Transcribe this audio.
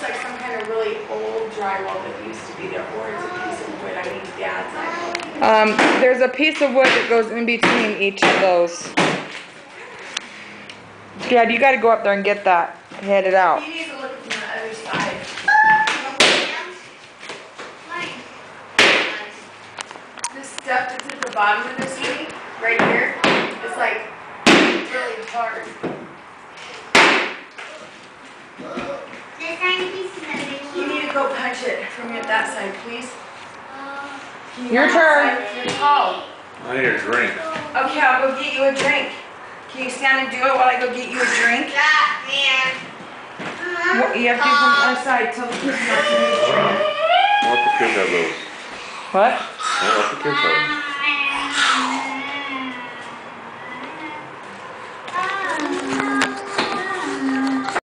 like some kind of really old drywall that used to be there, or it's a piece of wood. I need Dad's eye. There's a piece of wood that goes in between each of those. Dad, you gotta go up there and get that. Head it out. You need to look from the other side. This stuff that's at the bottom of this thing, right here, it's like really hard. You need to go punch it from that side, please. Your turn. You're tall. I need a drink. Okay, I'll go get you a drink. Can you stand and do it while I go get you a drink? Well, you have to do from the other side till the kids not to I'll let the kids have those. What? I'll let the kids have them.